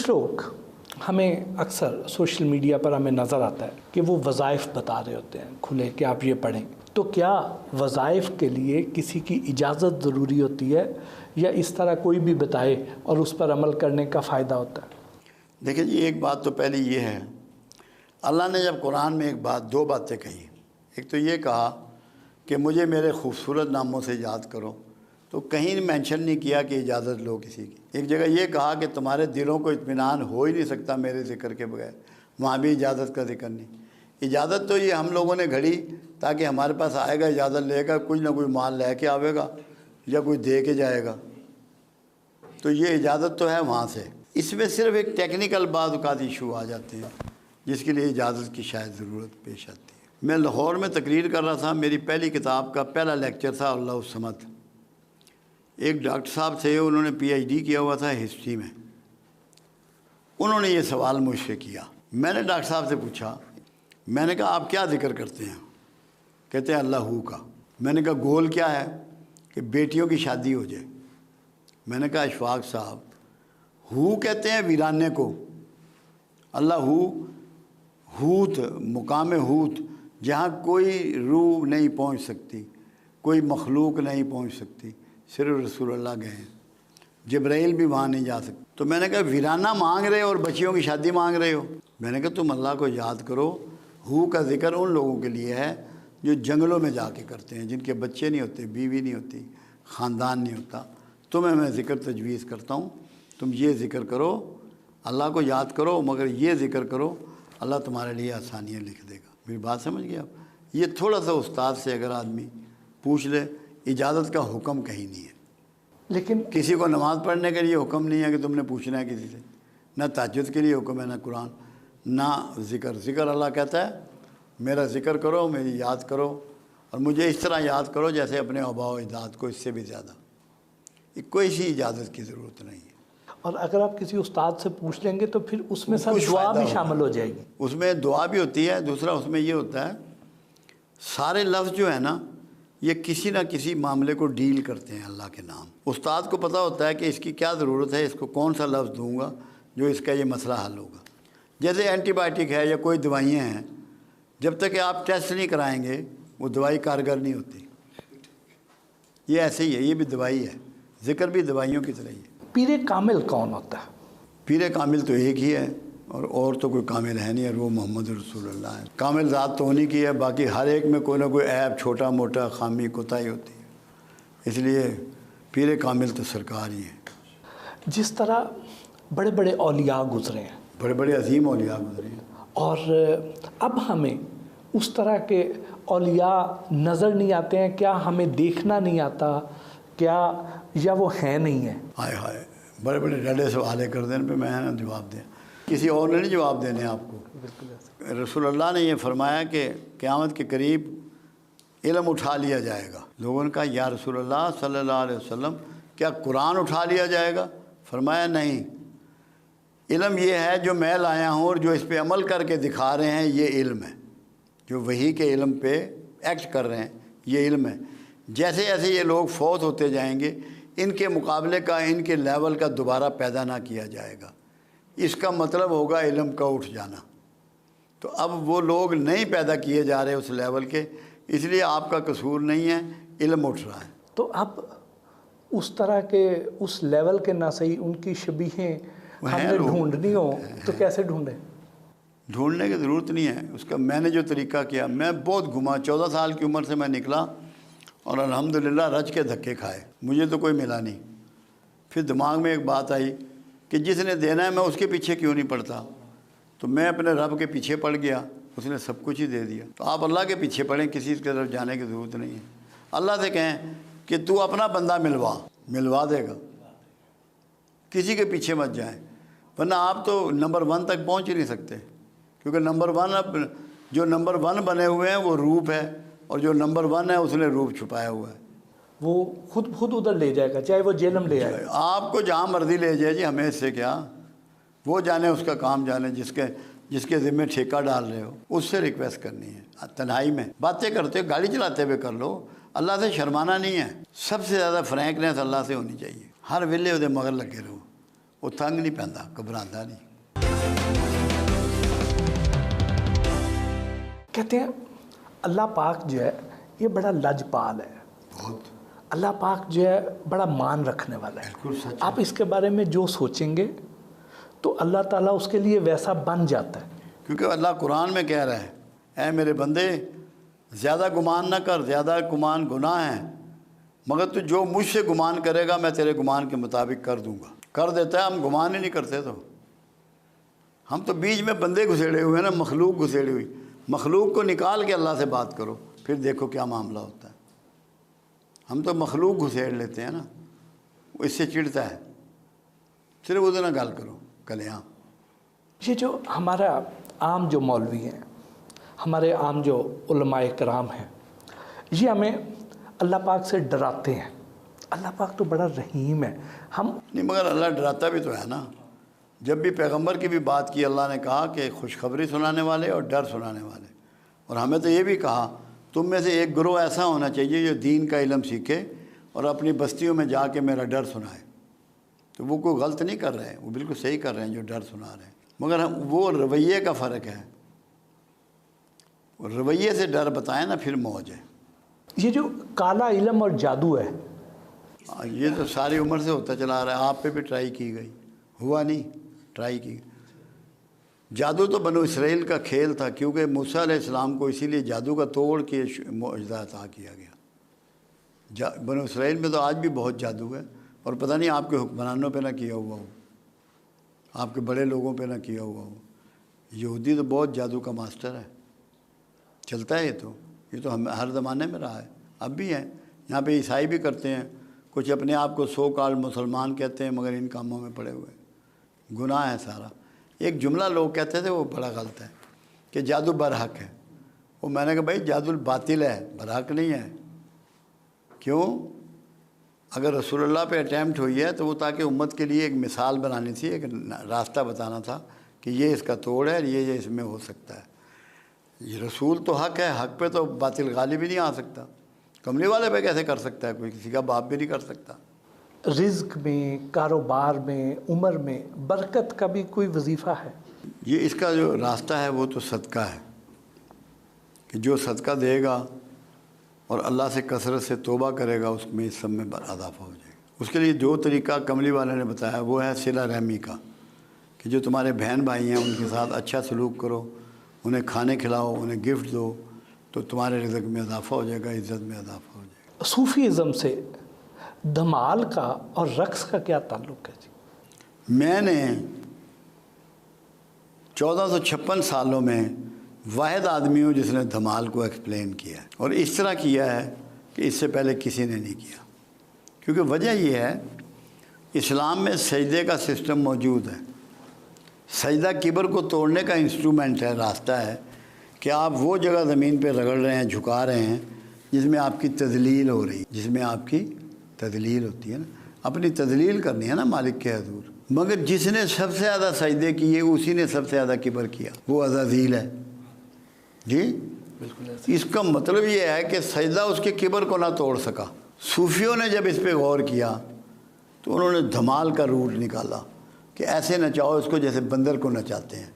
کچھ لوگ ہمیں اکثر سوشل میڈیا پر ہمیں نظر آتا ہے کہ وہ وظائف بتا رہے ہوتے ہیں کھلے کہ آپ یہ پڑھیں، تو کیا وظائف کے لیے کسی کی اجازت ضروری ہوتی ہے یا اس طرح کوئی بھی بتائے اور اس پر عمل کرنے کا فائدہ ہوتا ہے؟ دیکھیں جی، ایک بات تو پہلی یہ ہے، اللہ نے جب قرآن میں دو باتیں کہی، ایک تو یہ کہا کہ مجھے میرے خوبصورت ناموں سے یاد کرو، تو کہیں مینشن نہیں کیا کہ اجازت لو کسی کی۔ ایک جگہ یہ کہا کہ تمہارے دلوں کو اطمینان ہو ہی نہیں سکتا میرے ذکر کے بغیر، وہاں بھی اجازت کا ذکر نہیں۔ اجازت تو یہ ہم لوگوں نے گھڑی تاکہ ہمارے پاس آئے گا، اجازت لے گا، کچھ نہ کوئی مال لے کے آئے گا یا کوئی دے کے جائے گا، تو یہ اجازت تو ہے وہاں سے۔ اس میں صرف ایک ٹیکنیکل بعض اوقات ایشو آ جاتے ہیں جس کے لیے اجازت کی شاید ضرورت پیش آتی ہے۔ میں لاہور میں تقریر کر رہا تھا، میری پہلی کتاب کا پہلا لیکچر تھا اللہ الصمد۔ ایک ڈاکٹر صاحب تھے، انہوں نے پی ایچ ڈی کیا ہوا تھا ہسٹری میں، انہوں نے یہ سوال مجھ سے کیا۔ میں نے ڈاکٹر صاحب سے پوچھا، میں نے کہا آپ کیا ذکر کرتے ہیں؟ کہتے ہیں اللہ ہو کا۔ میں نے کہا گول کیا ہے؟ کہ بیٹیوں کی شادی ہو جائے۔ میں نے کہا اشفاق صاحب، ہو کہتے ہیں ویرانے کو، اللہ ہوت، مقام ہوت، جہاں کوئی روح نہیں پہنچ سکتی، کوئی مخلوق نہیں پہنچ سکتی، صرف رسول اللہ گئے ہیں، جبرائیل بھی وہاں نہیں جا سکتے۔ تو میں نے کہا ویرانہ مانگ رہے ہو اور بچیوں کی شادی مانگ رہے ہو؟ میں نے کہا تم اللہ کو یاد کرو۔ ہو کا ذکر ان لوگوں کے لیے ہے جو جنگلوں میں جا کے کرتے ہیں، جن کے بچے نہیں ہوتے، بیوی نہیں ہوتی، خاندان نہیں ہوتا۔ تمہیں میں ذکر تجویز کرتا ہوں، تم یہ ذکر کرو، اللہ کو یاد کرو، مگر یہ ذکر کرو، اللہ تمہارے لیے آسانیاں لکھ دے گا۔ میری بات سمجھ گئے آپ؟ یہ تھوڑا سا استاد سے اگر آدمی پوچھ لے، اجازت کا حکم کہیں نہیں ہے۔ لیکن کسی کو نماز پڑھنے کے لیے حکم نہیں ہے کہ تم نے پوچھنا ہے کسی سے، نہ تہجد کے لیے حکم ہے، نہ قرآن، نہ ذکر اللہ کہتا ہے میرا ذکر کرو، میری یاد کرو، اور مجھے اس طرح یاد کرو جیسے اپنے آباء و اجداد کو، اس سے بھی زیادہ۔ کوئی سی اجازت کی ضرورت نہیں ہے۔ اور اگر آپ کسی استاد سے پوچھ لیں گے تو پھر اس میں سب دعا بھی شامل ہو جائے گی۔ اس میں دعا بھی ہوتی ہے۔ دوسرا اس میں یہ ہوتا ہے سارے لفظ جو ہے نا، یہ کسی نہ کسی معاملے کو ڈیل کرتے ہیں اللہ کے نام۔ استاد کو پتہ ہوتا ہے کہ اس کی کیا ضرورت ہے، اس کو کون سا لفظ دوں گا جو اس کا یہ مسئلہ حل ہوگا۔ جیسے اینٹی بائیوٹک ہے یا کوئی دوائیاں ہیں، جب تک کہ آپ ٹیسٹ نہیں کرائیں گے وہ دوائی کارگر نہیں ہوتی۔ یہ ایسے ہی ہے، یہ بھی دوائی ہے، ذکر بھی دوائیوں کی طرح ہی ہے۔ پیر کامل کون ہوتا ہے؟ پیر کامل تو ایک ہی ہے، اور تو کوئی کامل ہے نہیں، اور وہ محمد رسول اللہ ہے۔ کامل ذات تو انہی کی ہے، باقی ہر ایک میں کوئی نہ کوئی عیب، چھوٹا موٹا خامی کوتاہی ہوتی ہے، اس لیے پیر کامل تو سرکار ہی ہے۔ جس طرح بڑے بڑے اولیاء گزرے ہیں، بڑے بڑے عظیم اولیاء گزرے ہیں، اور اب ہمیں اس طرح کے اولیاء نظر نہیں آتے ہیں، کیا ہمیں دیکھنا نہیں آتا کیا، یا وہ ہیں نہیں ہیں؟ ہائے ہائے، بڑے بڑے ڈڈے سوالے کر دیں پہ میں نا جواب دیں، کسی اور نے نہیں جواب دینے آپ کو۔ رسول اللہ نے یہ فرمایا کہ قیامت کے قریب علم اٹھا لیا جائے گا۔ لوگوں نے کہا یا رسول اللہ صلی اللہ علیہ وسلم، کیا قرآن اٹھا لیا جائے گا؟ فرمایا نہیں، علم یہ ہے جو میں لایا ہوں اور جو اس پہ عمل کر کے دکھا رہے ہیں، یہ علم ہے۔ جو وحی کے علم پہ ایکٹ کر رہے ہیں، یہ علم ہے۔ جیسے جیسے یہ لوگ فوت ہوتے جائیں گے، ان کے مقابلے کا، ان کے لیول کا دوبارہ پیدا نہ کیا جائے گا۔ اس کا مطلب ہوگا علم کا اٹھ جانا۔ تو اب وہ لوگ نہیں پیدا کیے جا رہے اس لیول کے، اس لیے آپ کا قصور نہیں ہے، علم اٹھ رہا ہے۔ تو اب اس طرح کے اس لیول کے نہ صحیح ان کی شبیہیں ہم نے ڈھونڈنی ہو تو کیسے ڈھونڈیں؟ ڈھونڈنے کی ضرورت نہیں ہے اس کا۔ میں نے جو طریقہ کیا، میں بہت گھما، 14 سال کی عمر سے میں نکلا اور الحمدللہ رج کے دھکے کھائے، مجھے تو کوئی ملا نہیں۔ پھر دماغ میں ایک بات آئی کہ جس نے دینا ہے میں اس کے پیچھے کیوں نہیں پڑتا، تو میں اپنے رب کے پیچھے پڑ گیا، اس نے سب کچھ ہی دے دیا۔ تو آپ اللہ کے پیچھے پڑیں، کسی کی طرف جانے کی ضرورت نہیں ہے۔ اللہ سے کہیں کہ تو اپنا بندہ ملوا دے گا، کسی کے پیچھے مت جائیں، ورنہ آپ تو نمبر 1 تک پہنچ ہی نہیں سکتے، کیونکہ نمبر 1 اب جو نمبر 1 بنے ہوئے ہیں وہ روپ ہے، اور جو نمبر 1 ہے اس نے روپ چھپایا ہوا ہے۔ وہ خود ادھر لے جائے گا، چاہے وہ جہنم لے آئے، آپ کو جہاں مرضی لے جائے جی، ہمیں اس سے کیا، وہ جانے اس کا کام جانے، جس کے ذمہ ٹھیکہ ڈال رہے ہو اس سے ریکویسٹ کرنی ہے۔ تنہائی میں باتیں کرتے ہو، گاڑی چلاتے ہوئے کر لو، اللہ سے شرمانا نہیں ہے۔ سب سے زیادہ فرینکنیس اللہ سے ہونی چاہیے، ہر ویلے وہ مگر لگے رہو، وہ تنگ نہیں پیندا، گھبراتا نہیں۔ کہتے ہیں اللہ پاک جو ہے یہ بڑا لجپال ہے، بہت اللہ پاک جو ہے بڑا مان رکھنے والا ہے۔ بالکل سچ ہے۔ آپ اس کے بارے میں جو سوچیں گے تو اللہ تعالیٰ اس کے لیے ویسا بن جاتا ہے۔ کیونکہ اللہ قرآن میں کہہ رہا ہے، اے میرے بندے زیادہ گمان نہ کر، زیادہ گمان گناہ ہے، مگر تو جو مجھ سے گمان کرے گا میں تیرے گمان کے مطابق کر دوں گا۔ کر دیتا ہے، ہم گمان ہی نہیں کرتے، تو ہم تو بیچ میں بندے گھسیڑے ہوئے ہیں نا، مخلوق گھسیڑی ہوئی۔ مخلوق کو نکال کے اللہ سے بات کرو، پھر دیکھو کیا معاملہ ہوتا ہے۔ ہم تو مخلوق گھسیڑ لیتے ہیں نا، وہ اس سے چڑھتا ہے، صرف ادھر نہ گل کرو کلیاں۔ یہ جو ہمارا عام جو مولوی ہیں، ہمارے عام جو علماء کرام ہیں، یہ ہمیں اللہ پاک سے ڈراتے ہیں۔ اللہ پاک تو بڑا رحیم ہے، ہم نہیں مگر اللہ ڈراتا بھی تو ہے نا۔ جب بھی پیغمبر کی بھی بات کی، اللہ نے کہا کہ خوشخبری سنانے والے اور ڈر سنانے والے، اور ہمیں تو یہ بھی کہا تم میں سے ایک گروہ ایسا ہونا چاہیے جو دین کا علم سیکھے اور اپنی بستیوں میں جا کے میرا ڈر سنائے۔ تو وہ کوئی غلط نہیں کر رہے ہیں، وہ بالکل صحیح کر رہے ہیں جو ڈر سنا رہے ہیں، مگر وہ رویے کا فرق ہے۔ رویے سے ڈر بتائیں نا، پھر موج ہے۔ یہ جو کالا علم اور جادو ہے، یہ تو ساری عمر سے ہوتا چلا آ رہا ہے، آپ پہ بھی ٹرائی کی گئی، ہوا نہیں، ٹرائی کی۔ جادو تو بنو اسرائیل کا کھیل تھا، کیونکہ موسیٰ علیہ السلام کو اسی لیے جادو کا توڑ کے معجزہ عطا کیا گیا۔ بنو اسرائیل میں تو آج بھی بہت جادو ہے، اور پتہ نہیں آپ کے حکمرانوں پہ نہ کیا ہوا ہو، آپ کے بڑے لوگوں پہ نہ کیا ہوا ہو۔ یہودی تو بہت جادو کا ماسٹر ہے، چلتا ہے یہ تو ہم ہر زمانے میں رہا ہے، اب بھی ہے۔ یہاں پہ عیسائی بھی کرتے ہیں، کچھ اپنے آپ کو سو کال مسلمان کہتے ہیں، مگر ان کاموں میں پڑے ہوئے، گناہ ہے سارا۔ ایک جملہ لوگ کہتے تھے، وہ بڑا غلط ہے، کہ جادو برحق ہے۔ وہ میں نے کہا بھائی جادو باطل ہے، برحق نہیں ہے۔ کیوں؟ اگر رسول اللہ پہ اٹیمپٹ ہوئی ہے تو وہ تاکہ امت کے لیے ایک مثال بنانی تھی، ایک راستہ بتانا تھا کہ یہ اس کا توڑ ہے، یہ اس میں ہو سکتا ہے۔ یہ رسول تو حق ہے، حق پہ تو باطل غالب ہی نہیں آ سکتا۔ کملی والے پہ کیسے کر سکتا ہے کوئی؟ کسی کا باپ بھی نہیں کر سکتا۔ رزق میں، کاروبار میں، عمر میں برکت کا بھی کوئی وظیفہ ہے؟ یہ اس کا جو راستہ ہے وہ تو صدقہ ہے، کہ جو صدقہ دے گا اور اللہ سے کثرت سے توبہ کرے گا، اس میں اس سب میں اضافہ ہو جائے گا۔ اس کے لیے جو طریقہ کملی والے نے بتایا وہ ہے صلہ رحمی کا، کہ جو تمہارے بہن بھائی ہیں ان کے ساتھ اچھا سلوک کرو، انہیں کھانے کھلاؤ، انہیں گفٹ دو، تو تمہارے رزق میں اضافہ ہو جائے گا، عزت میں اضافہ ہو جائے گا۔ صوفی ازم سے دھمال کا اور رقص کا کیا تعلق ہے جی؟ میں نے 1456 سالوں میں واحد آدمی ہوں جس نے دھمال کو ایکسپلین کیا ہے، اور اس طرح کیا ہے کہ اس سے پہلے کسی نے نہیں کیا۔ کیونکہ وجہ یہ ہے، اسلام میں سجدے کا سسٹم موجود ہے۔ سجدہ کبر کو توڑنے کا انسٹرومنٹ ہے، راستہ ہے کہ آپ وہ جگہ زمین پہ رگڑ رہے ہیں، جھکا رہے ہیں جس میں آپ کی تذلیل ہو رہی ہے، جس میں آپ کی تذلیل ہوتی ہے نا، اپنی تذلیل کرنی ہے نا مالک کے حضور۔ مگر جس نے سب سے زیادہ سجدے کیے اسی نے سب سے زیادہ کبر کیا، وہ عزازیل ہے جی۔ بالکل۔ اس کا مطلب یہ ہے کہ سجدہ اس کے کبر کو نہ توڑ سکا۔ صوفیوں نے جب اس پہ غور کیا تو انہوں نے دھمال کا روٹ نکالا کہ ایسے نچاؤ اس کو جیسے بندر کو نچاتے ہیں،